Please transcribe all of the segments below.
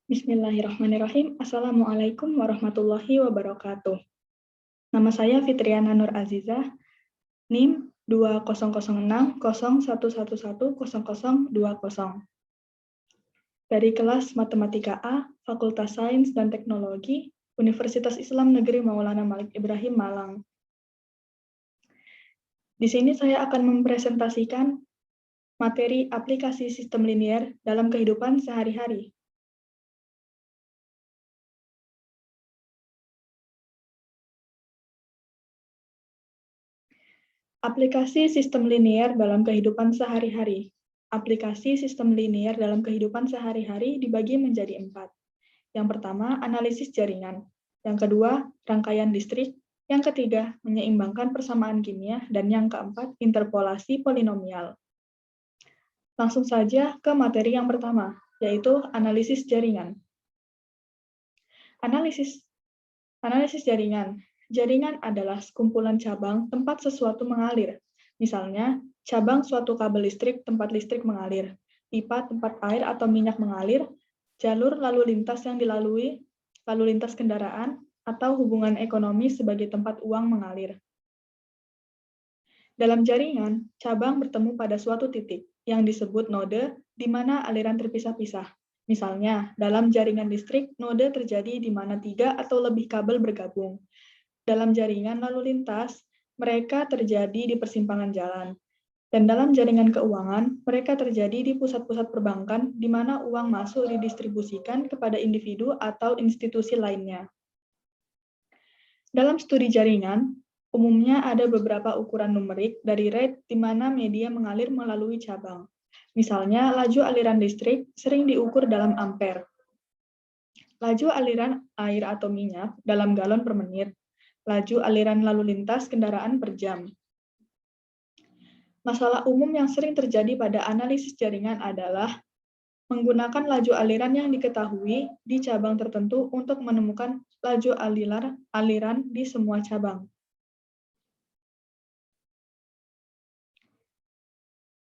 Bismillahirrahmanirrahim. Assalamualaikum warahmatullahi wabarakatuh. Nama saya Fitriana Nur Azizah, NIM 200601110020 dari kelas Matematika A, Fakultas Sains dan Teknologi, Universitas Islam Negeri Maulana Malik Ibrahim Malang. Di sini saya akan mempresentasikan materi aplikasi sistem linier dalam kehidupan sehari-hari. Aplikasi sistem linier dalam kehidupan sehari-hari. Aplikasi sistem linier dalam kehidupan sehari-hari dibagi menjadi 4. Yang pertama, analisis jaringan. Yang kedua, rangkaian listrik. Yang ketiga, menyeimbangkan persamaan kimia. Dan yang keempat, interpolasi polinomial. Langsung saja ke materi yang pertama, yaitu analisis jaringan. Analisis jaringan. Jaringan adalah sekumpulan cabang tempat sesuatu mengalir. Misalnya, cabang suatu kabel listrik tempat listrik mengalir, pipa tempat air atau minyak mengalir, jalur lalu lintas yang dilalui, lalu lintas kendaraan, atau hubungan ekonomi sebagai tempat uang mengalir. Dalam jaringan, cabang bertemu pada suatu titik yang disebut node, di mana aliran terpisah-pisah. Misalnya, dalam jaringan listrik, node terjadi di mana 3 atau lebih kabel bergabung. Dalam jaringan lalu lintas, mereka terjadi di persimpangan jalan. Dan dalam jaringan keuangan, mereka terjadi di pusat-pusat perbankan di mana uang masuk didistribusikan kepada individu atau institusi lainnya. Dalam studi jaringan, umumnya ada beberapa ukuran numerik dari rate di mana media mengalir melalui cabang. Misalnya, laju aliran listrik sering diukur dalam ampere. Laju aliran air atau minyak dalam galon per menit. Laju aliran lalu lintas kendaraan per jam. Masalah umum yang sering terjadi pada analisis jaringan adalah menggunakan laju aliran yang diketahui di cabang tertentu untuk menemukan laju aliran di semua cabang.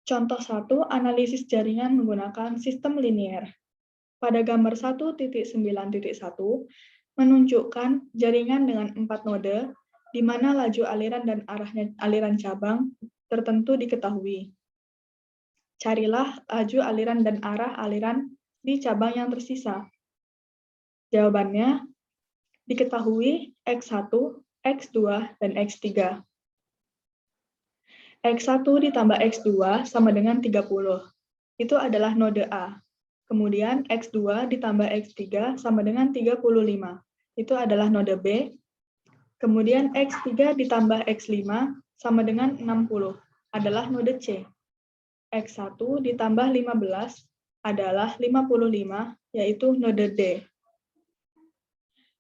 Contoh 1, analisis jaringan menggunakan sistem linier. Pada gambar 1.9.1, menunjukkan jaringan dengan 4 node, di mana laju aliran dan arahnya aliran cabang tertentu diketahui. Carilah laju aliran dan arah aliran di cabang yang tersisa. Jawabannya, diketahui X1, X2, dan X3. X1 ditambah X2 sama dengan 30. Itu adalah node A. Kemudian X2 ditambah X3 sama dengan 35. Itu adalah node B. Kemudian X3 ditambah X5 sama dengan 60. Adalah node C. X1 ditambah 15 adalah 55, yaitu node D.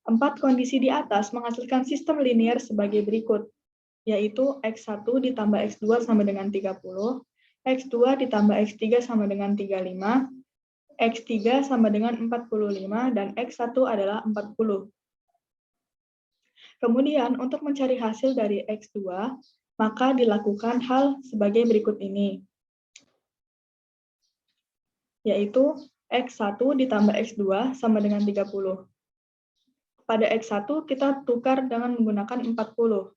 4 kondisi di atas menghasilkan sistem linier sebagai berikut, yaitu X1 ditambah X2 sama dengan 30, X2 ditambah X3 sama dengan 35, X3 sama dengan 45, dan X1 adalah 40. Kemudian, untuk mencari hasil dari X2, maka dilakukan hal sebagai berikut ini, yaitu X1 ditambah X2 sama dengan 30. Pada X1, kita tukar dengan menggunakan 40.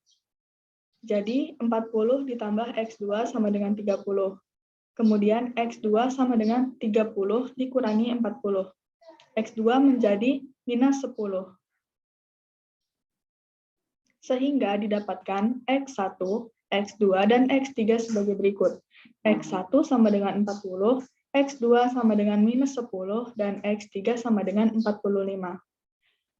Jadi, 40 ditambah X2 sama dengan 30. Kemudian X2 sama dengan 30 dikurangi 40. X2 menjadi minus 10. Sehingga didapatkan X1, X2, dan X3 sebagai berikut. X1 sama dengan 40, X2 sama dengan minus 10, dan X3 sama dengan 45.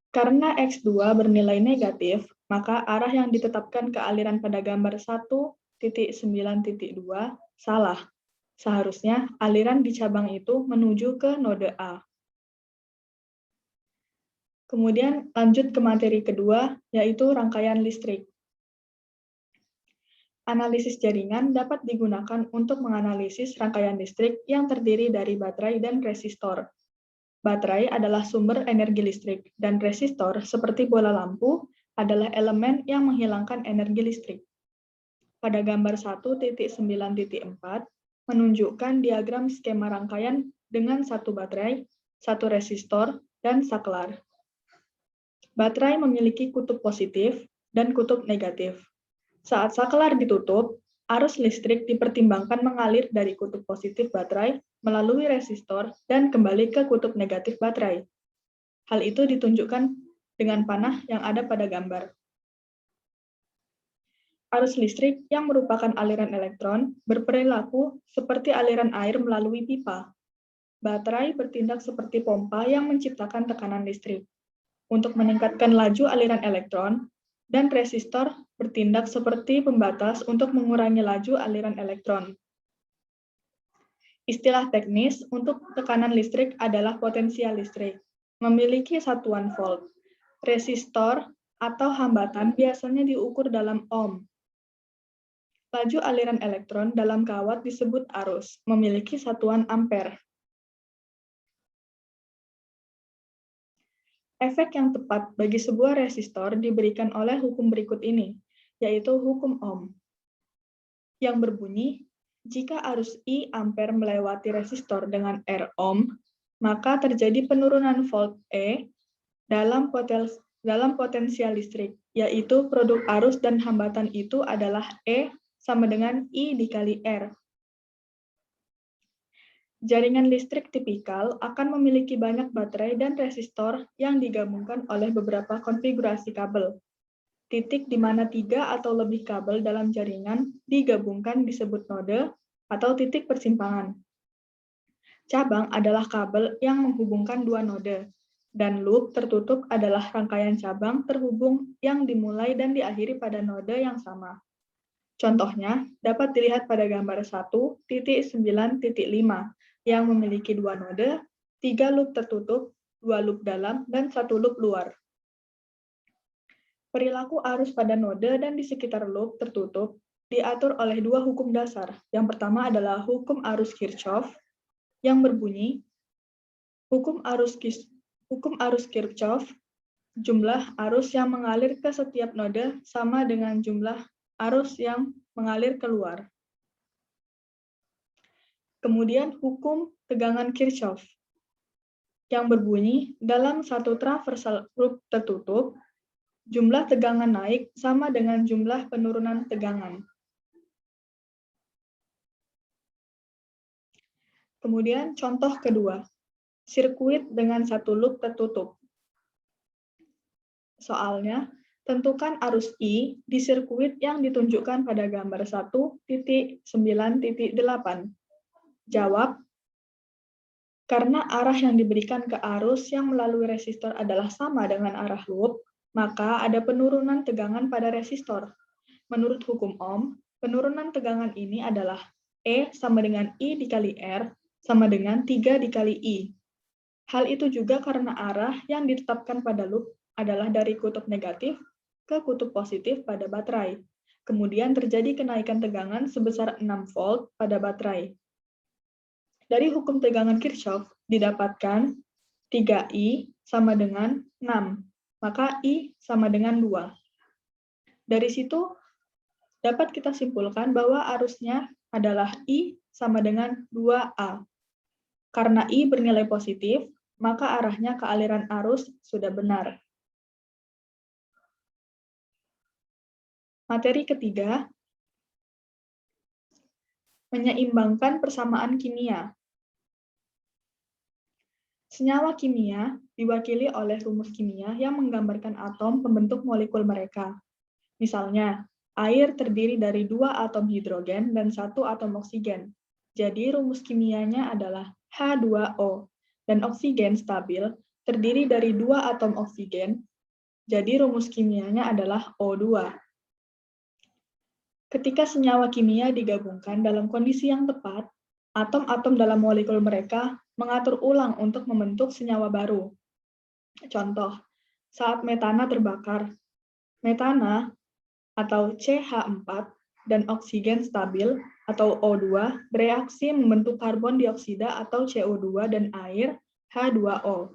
Karena X2 bernilai negatif, maka arah yang ditetapkan ke aliran pada gambar 1.9.2 salah. Seharusnya aliran di cabang itu menuju ke node A. Kemudian lanjut ke materi kedua, yaitu rangkaian listrik. Analisis jaringan dapat digunakan untuk menganalisis rangkaian listrik yang terdiri dari baterai dan resistor. Baterai adalah sumber energi listrik, dan resistor, seperti bola lampu, adalah elemen yang menghilangkan energi listrik. Pada gambar 1.9.4, menunjukkan diagram skema rangkaian dengan satu baterai, satu resistor, dan saklar. Baterai memiliki kutub positif dan kutub negatif. Saat saklar ditutup, arus listrik dipertimbangkan mengalir dari kutub positif baterai melalui resistor dan kembali ke kutub negatif baterai. Hal itu ditunjukkan dengan panah yang ada pada gambar. Arus listrik yang merupakan aliran elektron berperilaku seperti aliran air melalui pipa. Baterai bertindak seperti pompa yang menciptakan tekanan listrik. Untuk meningkatkan laju aliran elektron, dan resistor bertindak seperti pembatas untuk mengurangi laju aliran elektron. Istilah teknis untuk tekanan listrik adalah potensial listrik, memiliki satuan volt. Resistor atau hambatan biasanya diukur dalam ohm. Laju aliran elektron dalam kawat disebut arus, memiliki satuan ampere. Efek yang tepat bagi sebuah resistor diberikan oleh hukum berikut ini, yaitu hukum ohm, yang berbunyi, jika arus I ampere melewati resistor dengan R ohm, maka terjadi penurunan volt E dalam potensial listrik, yaitu produk arus dan hambatan itu adalah E sama dengan I dikali R. Jaringan listrik tipikal akan memiliki banyak baterai dan resistor yang digabungkan oleh beberapa konfigurasi kabel. Titik di mana 3 atau lebih kabel dalam jaringan digabungkan disebut node atau titik persimpangan. Cabang adalah kabel yang menghubungkan dua node, dan loop tertutup adalah rangkaian cabang terhubung yang dimulai dan diakhiri pada node yang sama. Contohnya dapat dilihat pada gambar 1.9.5 yang memiliki dua node, 3 loop tertutup, 2 loop dalam, dan 1 loop luar. Perilaku arus pada node dan di sekitar loop tertutup diatur oleh dua hukum dasar. Yang pertama adalah hukum arus Kirchhoff yang berbunyi, hukum arus Kirchhoff, jumlah arus yang mengalir ke setiap node sama dengan jumlah arus yang mengalir keluar. Kemudian hukum tegangan Kirchhoff yang berbunyi dalam satu traversal loop tertutup, jumlah tegangan naik sama dengan jumlah penurunan tegangan. Kemudian contoh kedua, sirkuit dengan satu loop tertutup. Soalnya, tentukan arus I di sirkuit yang ditunjukkan pada gambar 1.9.8. Jawab, karena arah yang diberikan ke arus yang melalui resistor adalah sama dengan arah loop, maka ada penurunan tegangan pada resistor. Menurut hukum Ohm, penurunan tegangan ini adalah E sama dengan I dikali R sama dengan 3 dikali I. Hal itu juga karena arah yang ditetapkan pada loop adalah dari kutub negatif ke kutub positif pada baterai. Kemudian terjadi kenaikan tegangan sebesar 6 volt pada baterai. Dari hukum tegangan Kirchhoff didapatkan 3I sama dengan 6, maka I sama dengan 2. Dari situ dapat kita simpulkan bahwa arusnya adalah I sama dengan 2A. Karena I bernilai positif, maka arahnya ke aliran arus sudah benar. Materi ketiga, menyeimbangkan persamaan kimia. Senyawa kimia diwakili oleh rumus kimia yang menggambarkan atom pembentuk molekul mereka. Misalnya, air terdiri dari 2 atom hidrogen dan 1 atom oksigen. Jadi rumus kimianya adalah H2O, dan oksigen stabil terdiri dari 2 atom oksigen. Jadi rumus kimianya adalah O2. Ketika senyawa kimia digabungkan dalam kondisi yang tepat, atom-atom dalam molekul mereka mengatur ulang untuk membentuk senyawa baru. Contoh, saat metana terbakar, metana atau CH4 dan oksigen stabil atau O2 bereaksi membentuk karbon dioksida atau CO2 dan air H2O.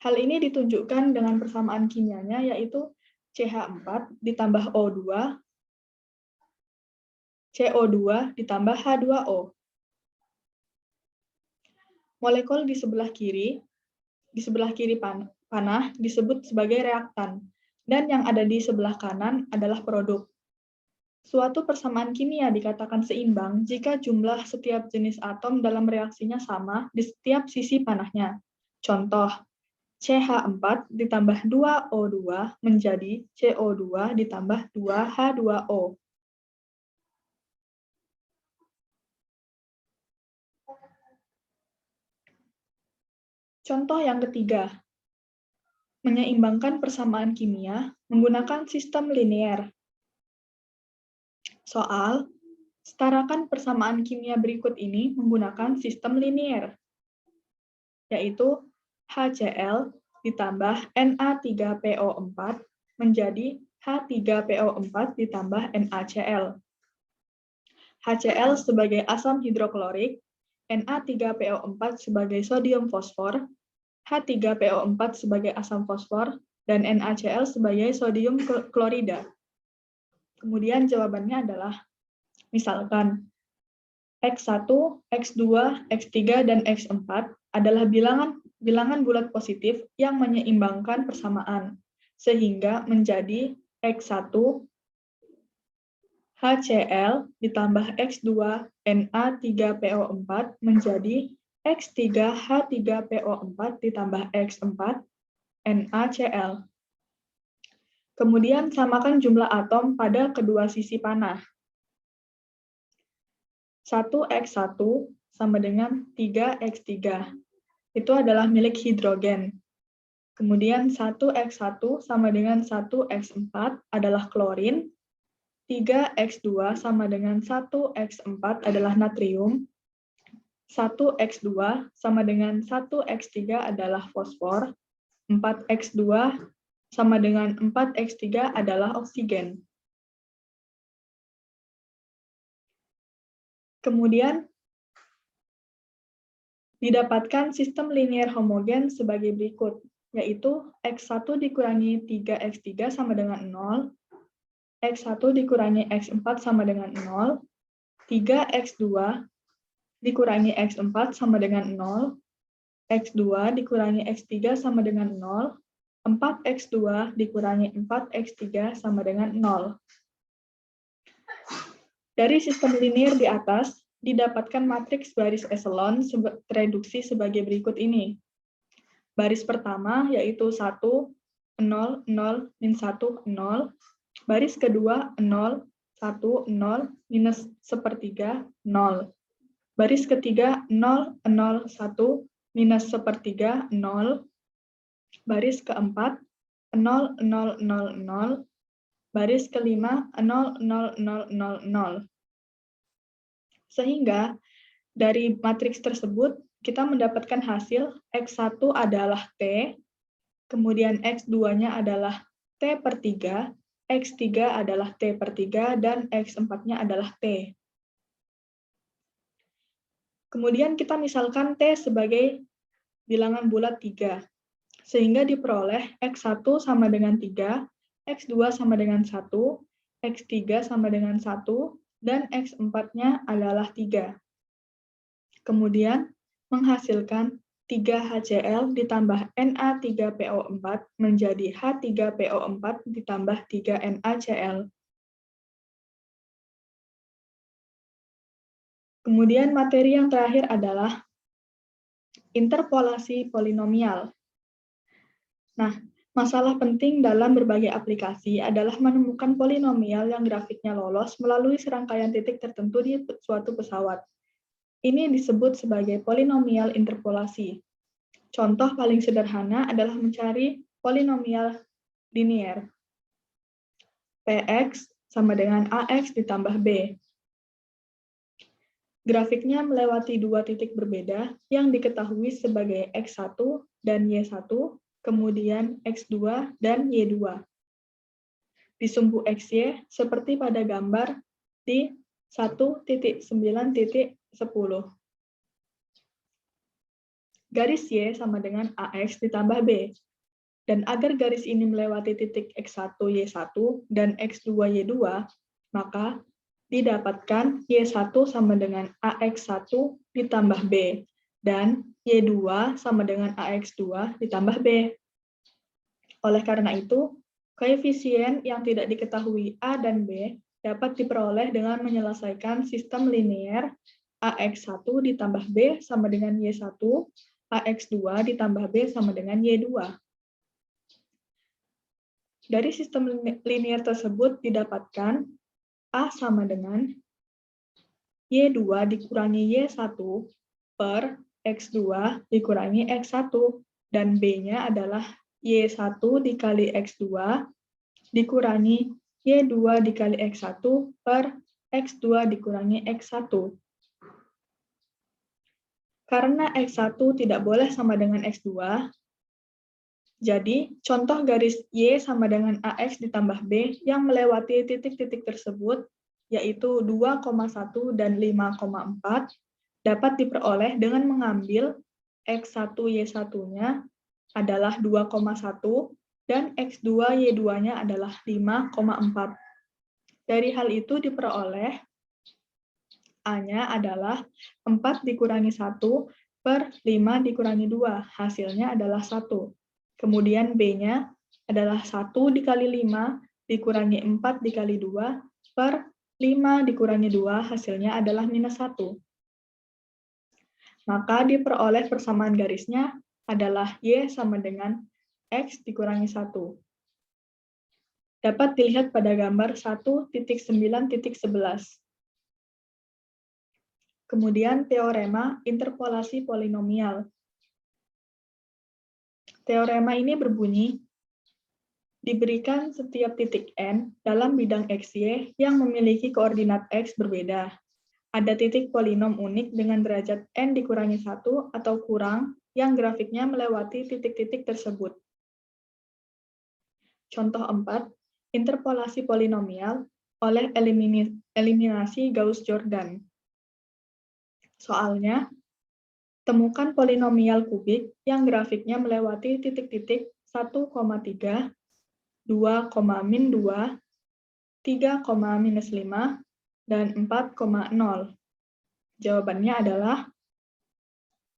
Hal ini ditunjukkan dengan persamaan kimianya yaitu CH4 ditambah O2, CO2 ditambah H2O. Molekul di sebelah kiri di sebelah kiri panah disebut sebagai reaktan, dan yang ada di sebelah kanan adalah produk. Suatu persamaan kimia dikatakan seimbang jika jumlah setiap jenis atom dalam reaksinya sama di setiap sisi panahnya. Contoh, CH4 ditambah 2O2 menjadi CO2 ditambah 2H2O. Contoh yang ketiga, menyeimbangkan persamaan kimia menggunakan sistem linier. Soal, setarakan persamaan kimia berikut ini menggunakan sistem linier, yaitu HCl ditambah Na3PO4 menjadi H3PO4 ditambah NaCl. HCl sebagai asam hidroklorik, Na3PO4 sebagai sodium fosfor, H3PO4 sebagai asam fosfor, dan NaCl sebagai sodium klorida. Kemudian jawabannya adalah, misalkan, X1, X2, X3, dan X4 adalah bilangan bulat positif yang menyeimbangkan persamaan, sehingga menjadi X1 HCl ditambah X2 Na3PO4 menjadi X3 H3PO4 ditambah X4 NaCl. Kemudian samakan jumlah atom pada kedua sisi panah. 1x1 sama dengan 3x3. Itu adalah milik hidrogen. Kemudian 1x1 sama dengan 1x4 adalah klorin. 3x2 sama dengan 1x4 adalah natrium. 1x2 sama dengan 1x3 adalah fosfor. 4x2 sama dengan 4x3 adalah oksigen. Kemudian, didapatkan sistem linier homogen sebagai berikut, yaitu X1 dikurangi 3x3 sama dengan 0, X1 dikurangi X4 sama dengan 0, 3x2 dikurangi X4 sama dengan 0, X2 dikurangi X3 sama dengan 0, 4x2 dikurangi 4x3 sama dengan 0. Dari sistem linier di atas, didapatkan matriks baris eselon tereduksi sebagai berikut ini. Baris pertama yaitu 1, 0, 0, min 1, 0. Baris kedua 0, 1, 0, minus sepertiga, 0. Baris ketiga 0, 0, 1, minus sepertiga, 0. Baris keempat 0, 0, 0, 0. Baris kelima 0, 0, 0, 0, 0. Sehingga dari matriks tersebut kita mendapatkan hasil X1 adalah T, kemudian X2-nya adalah T per 3, X3 adalah T per 3, dan X4-nya adalah T. Kemudian kita misalkan T sebagai bilangan bulat 3, sehingga diperoleh X1 sama dengan 3, X2 sama dengan 1, X3 sama dengan 1, dan X4-nya adalah 3. Kemudian menghasilkan 3HCl ditambah Na3PO4 menjadi H3PO4 ditambah 3NaCl. Kemudian materi yang terakhir adalah interpolasi polinomial. Nah, masalah penting dalam berbagai aplikasi adalah menemukan polinomial yang grafiknya lolos melalui serangkaian titik tertentu di suatu pesawat. Ini disebut sebagai polinomial interpolasi. Contoh paling sederhana adalah mencari polinomial linier. Px sama dengan Ax ditambah B. Grafiknya melewati dua titik berbeda yang diketahui sebagai X1 dan Y1, kemudian X2 dan Y2. Di sumbu XY seperti pada gambar di 1.9.10. Garis Y sama dengan AX ditambah B. Dan agar garis ini melewati titik X1, Y1, dan X2, Y2, maka didapatkan Y1 sama dengan AX1 ditambah B. dan Y2 sama dengan AX2 ditambah B. Oleh karena itu, koefisien yang tidak diketahui A dan B dapat diperoleh dengan menyelesaikan sistem linear AX1 ditambah B sama dengan Y1, AX2 ditambah B sama dengan Y2. Dari sistem linear tersebut didapatkan A sama dengan Y2 dikurangi Y1 per X2 dikurangi X1, dan B-nya adalah Y1 dikali X2 dikurangi Y2 dikali X1 per X2 dikurangi X1. Karena X1 tidak boleh sama dengan X2, jadi contoh garis Y sama dengan AX ditambah B yang melewati titik-titik tersebut, yaitu 2,1 dan 5,4, dapat diperoleh dengan mengambil X1 Y1-nya adalah 2,1 dan X2 Y2-nya adalah 5,4. Dari hal itu diperoleh A-nya adalah 4 dikurangi 1 per 5 dikurangi 2, hasilnya adalah 1. Kemudian B-nya adalah 1 dikali 5 dikurangi 4 dikali 2 per 5 dikurangi 2, hasilnya adalah minus 1. Maka diperoleh persamaan garisnya adalah Y sama dengan X dikurangi 1. Dapat dilihat pada gambar 1.9.11. Kemudian teorema interpolasi polinomial. Teorema ini berbunyi, diberikan setiap titik N dalam bidang XY yang memiliki koordinat X berbeda. Ada titik polinom unik dengan derajat N dikurangi 1 atau kurang yang grafiknya melewati titik-titik tersebut. Contoh 4, interpolasi polinomial oleh eliminasi Gauss-Jordan. Soalnya, temukan polinomial kubik yang grafiknya melewati titik-titik 1,3, 2, min 2, 3, minus 5, dan 4,0. Jawabannya adalah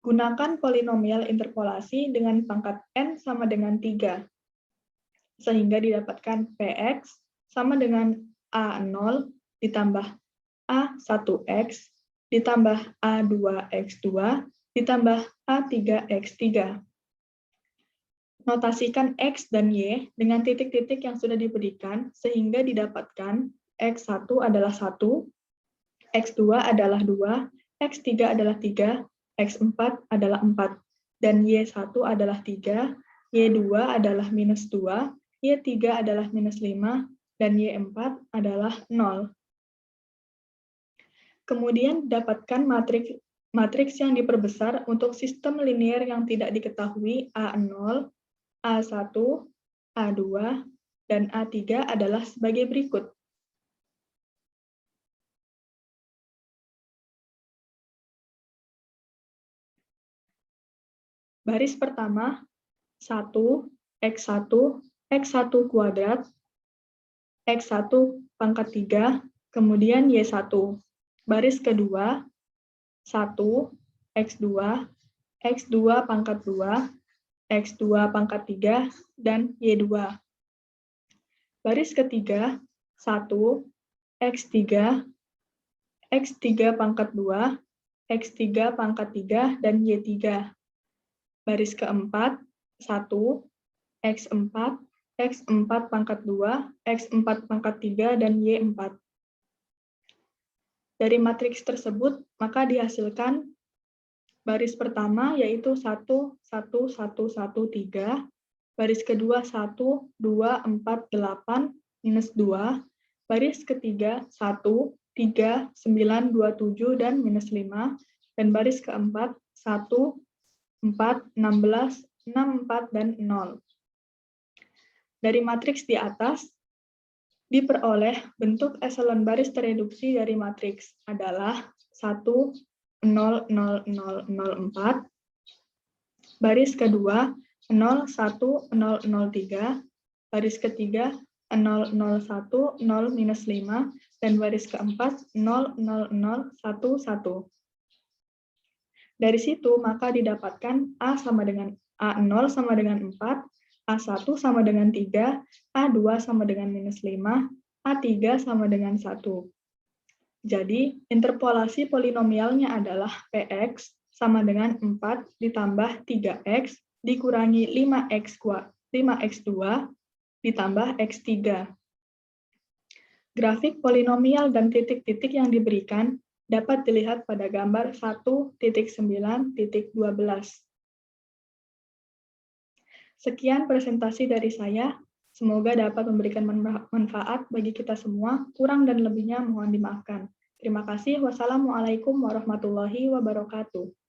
gunakan polinomial interpolasi dengan pangkat N sama dengan 3, sehingga didapatkan Px sama dengan A0 ditambah A1x ditambah A2x2 ditambah A3x3. Notasikan X dan Y dengan titik-titik yang sudah diberikan, sehingga didapatkan X1 adalah 1, X2 adalah 2, X3 adalah 3, X4 adalah 4, dan Y1 adalah 3, Y2 adalah minus 2, Y3 adalah minus 5, dan Y4 adalah 0. Kemudian dapatkan matriks yang diperbesar untuk sistem linear yang tidak diketahui A0, A1, A2, dan A3 adalah sebagai berikut. Baris pertama, 1, X1, X1 kuadrat, X1 pangkat 3, kemudian Y1. Baris kedua, 1, X2, X2 pangkat 2, X2 pangkat 3, dan Y2. Baris ketiga, 1, X3, X3 pangkat 2, X3 pangkat 3, dan Y3. Baris keempat, 1, X4, X4 pangkat 2, X4 pangkat 3, dan Y4. Dari matriks tersebut, maka dihasilkan baris pertama yaitu 1, 1, 1, 1, 3, baris kedua 1, 2, 4, 8, minus 2, baris ketiga 1, 3, 9, 2, 7, dan minus 5, dan baris keempat 1, 4, 16, 6, 4, dan 0. Dari matriks di atas, diperoleh bentuk eselon baris tereduksi dari matriks adalah 1, 0, 0, 0, 0, 4, baris kedua 0, 1, 0, 0, 3, baris ketiga 0, 0, 1, 0, minus 5, dan baris keempat 0, 0, 0, 1, 1. Dari situ, maka didapatkan A sama dengan A0 sama dengan 4, A1 sama dengan 3, A2 sama dengan minus 5, A3 sama dengan 1. Jadi, interpolasi polinomialnya adalah Px sama dengan 4 ditambah 3x dikurangi 5x2 ditambah x3. Grafik polinomial dan titik-titik yang diberikan dapat dilihat pada gambar 1.9.12. Sekian presentasi dari saya. Semoga dapat memberikan manfaat bagi kita semua. Kurang dan lebihnya mohon dimaafkan. Terima kasih. Wassalamualaikum warahmatullahi wabarakatuh.